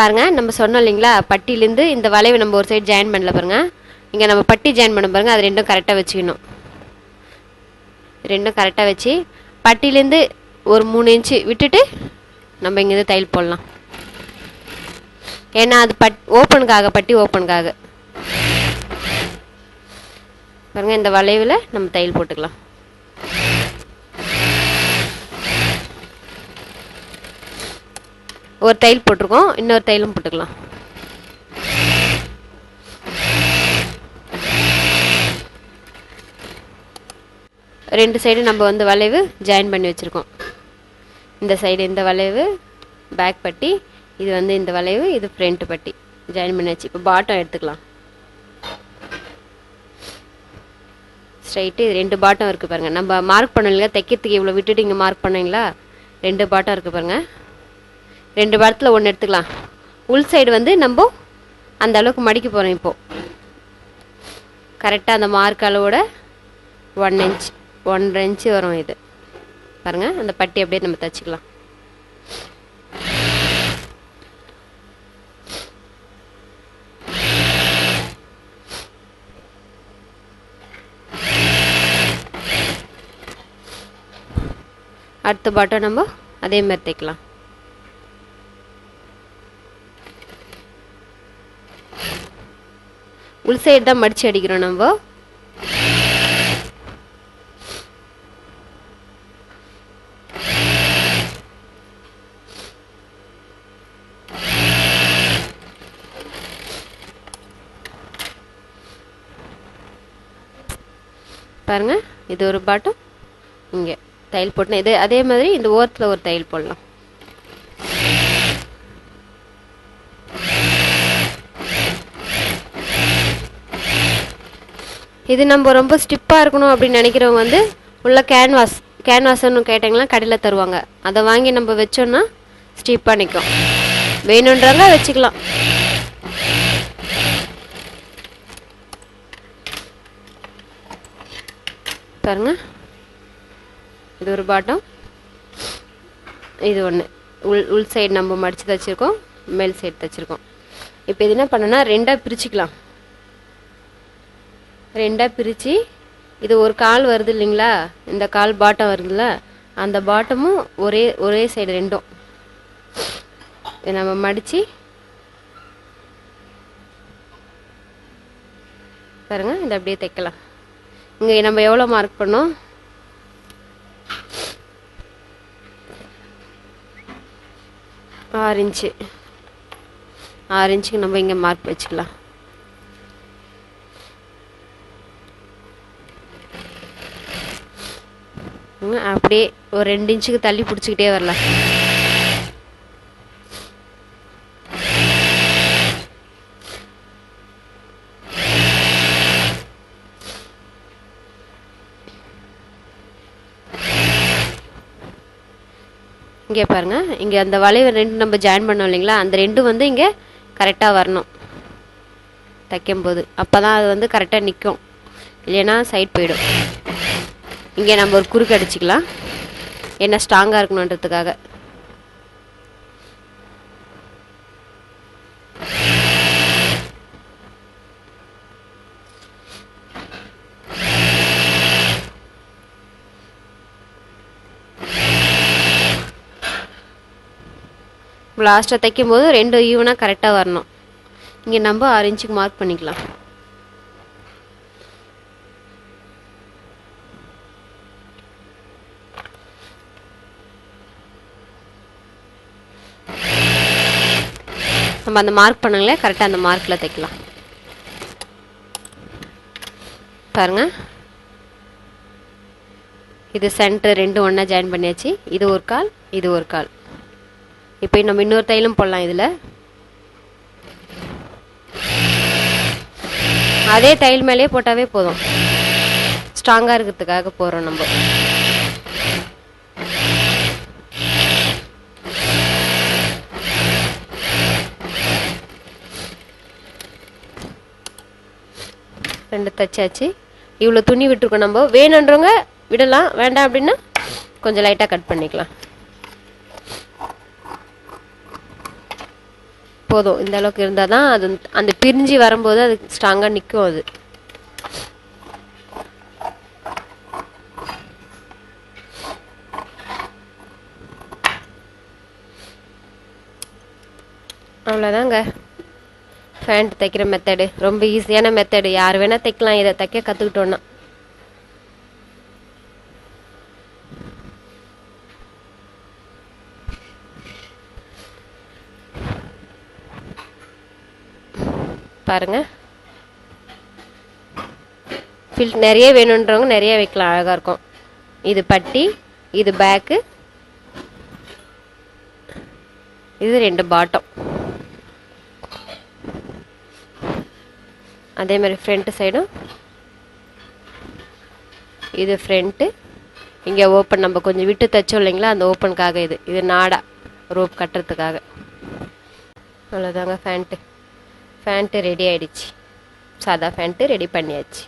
பாருங்கள், நம்ம சொன்னோம் இல்லைங்களா, பட்டியிலேருந்து இந்த வளைவு நம்ம ஒரு சைடு ஜாயின் பண்ணல பாருங்கள். இங்கே நம்ம பட்டி ஜாயின் பண்ண பாருங்கள், அது ரெண்டும் கரெக்டாக வச்சுக்கணும். ரெண்டும் கரெக்டாக வச்சு பட்டியிலேருந்து ஒரு 3 இன்ச்சு விட்டுட்டு நம்ம இங்கேருந்து தையல் போடலாம். ஏன்னா அது ஓப்பனுக்காக, பட்டி ஓப்பனுக்காக பாருங்கள். இந்த வளைவில் நம்ம தையல் போட்டுக்கலாம். ஒரு தையல் போட்டிருக்கோம், இன்னொரு தையலும் போட்டுக்கலாம். ரெண்டு சைடு நம்ம வந்து வளைவு ஜாயின் பண்ணி வச்சுருக்கோம். இந்த சைடு இந்த வளைவு பேக் பட்டி, இது வந்து இந்த வளைவு, இது ஃப்ரண்ட் பட்டி ஜாயின் பண்ணி வச்சு இப்போ பாட்டம் எடுத்துக்கலாம். ஸ்ட்ரைட்டு இது 2 பாட்டம் இருக்குது பாருங்கள். நம்ம மார்க் பண்ணல தைக்கிறதுக்கு இவ்வளோ விட்டுட்டு இங்கே மார்க் பண்ணிங்களா, 2 பாட்டம் இருக்குது பாருங்கள். 2 பாட்டத்தில் ஒன்று எடுத்துக்கலாம். உள் சைடு வந்து நம்ம அந்த அளவுக்கு மடிக்க போகிறோம். இப்போது கரெக்டாக அந்த மார்க் அளவோட 1 இன்ச் 1.5 இன்ச்சு வரும். இது பாருங்கள், அந்த பட்டி அப்படியே நம்ம தைச்சிக்கலாம். அடுத்த பாட்டம் நம்ம அதே மாதிரி தைக்கலாம். உள் சைடு தான் மடித்து அடிக்கிறோம் நம்ம. பாருங்க, இது ஒரு பாட்டம், இங்கே தையல் போட்டேன். இது அதே மாதிரி இந்த ஓரத்தில் ஒரு தையல் போடலாம். இது நம்ம ரொம்ப ஸ்டிப்பாக இருக்கணும் அப்படின்னு நினைக்கிறவங்க வந்து உள்ள கேன்வாஸ்ன்னு கேட்டிங்கன்னா கடையில் தருவாங்க. அதை வாங்கி நம்ம வச்சோன்னா ஸ்டிப்பாக நிற்கும். வேணுன்றவங்க வச்சுக்கலாம். பாருங்க, இது ஒரு பாட்டம், இது ஒன்று. உள் சைடு நம்ம மடித்து தைச்சிருக்கோம், மேல் சைடு தைச்சிருக்கோம். இப்போ இது என்ன பண்ணோன்னா 2ஆக பிரிச்சுக்கலாம். 2ஆக பிரித்து இது ஒரு கால் வருது இல்லைங்களா, இந்த கால் பாட்டம் வருதுல்ல, அந்த பாட்டமும் ஒரே சைடு ரெண்டும் நம்ம மடித்து பாருங்க, இதை அப்படியே தைக்கலாம். இங்கே நம்ம எவ்வளோ மார்க் பண்ணோம், 6 இன்ச்சு. 6 இன்ச்சுக்கு நம்ம இங்கே மார்க் வச்சுக்கலாம். அப்படியே ஒரு 2 இன்ச்சுக்கு தள்ளி பிடிச்சிக்கிட்டே வரலாம். இங்கே பாருங்கள், இங்கே அந்த வளைவு 2 நம்ம ஜாயின் பண்ணோம் இல்லைங்களா, அந்த 2 வந்து இங்கே கரெக்டாக வரணும் தைக்கும்போது. அப்போ தான் அது வந்து கரெக்டாக நிற்கும், இல்லைன்னா சைட் போயிடும். இங்கே நம்ம ஒரு குறுக்கு அடிச்சிக்கலாம், என்ன ஸ்ட்ராங்காக இருக்கணுன்றதுக்காக. லாஸ்ட்டாக தைக்கும் போது 2 ஈவனாக கரெக்டாக வரணும். இங்கே நம்ம 6 இன்ச்சுக்கு மார்க் பண்ணிக்கலாம். நம்ம அந்த மார்க் பண்ணங்களே கரெக்டாக அந்த மார்க்கில் தைக்கலாம். பாருங்க, இது சென்டர் 2 ஒன்றா ஜாயின் பண்ணியாச்சு. இது ஒரு கால், இது ஒரு கால். இப்போ நம்ம இன்னொரு தையலும் போடலாம். இதில் அதே தையல் மேலேயே போட்டாவே போதும், ஸ்ட்ராங்காக இருக்கிறதுக்காக போகிறோம் நம்ம. ரெண்டு தைச்சாச்சு. இவ்வளோ துணி விட்டுருக்கோம் நம்ம. வேணுன்றவங்க விடலாம், வேண்டாம் அப்படின்னா கொஞ்சம் லைட்டாக கட் பண்ணிக்கலாம். போதும். இந்த அளவுக்கு இருந்தால் தான் அது அந்த பிரிஞ்சு வரும்போது அது ஸ்ட்ராங்காக நிற்கும். அது அவ்வளோதாங்க ஃபேண்ட் தைக்கிற மெத்தடு. ரொம்ப ஈஸியான மெத்தடு, யார் வேணால் தைக்கலாம் இதை தைக்க கற்றுக்கிட்டோன்னா. பாருங்கள், நிறைய வேணுன்றவங்க நிறைய வைக்கலாம், அழகாக இருக்கும். இது பட்டி, இது பேக்கு, இது 2 பாட்டம். அதே மாதிரி ஃப்ரண்ட்டு சைடும் இது ஃப்ரண்ட்டு. இங்கே ஓப்பன் நம்ம கொஞ்சம் விட்டு தைச்சோம் இல்லைங்களா, அந்த ஓப்பனுக்காக இது நாடா ரோப் கட்டுறதுக்காக. அவ்வளோதாங்க ஃபேண்ட்டு ரெடி ஆகிடுச்சு. சாதா ஃபேண்ட்டு ரெடி பண்ணியாச்சு.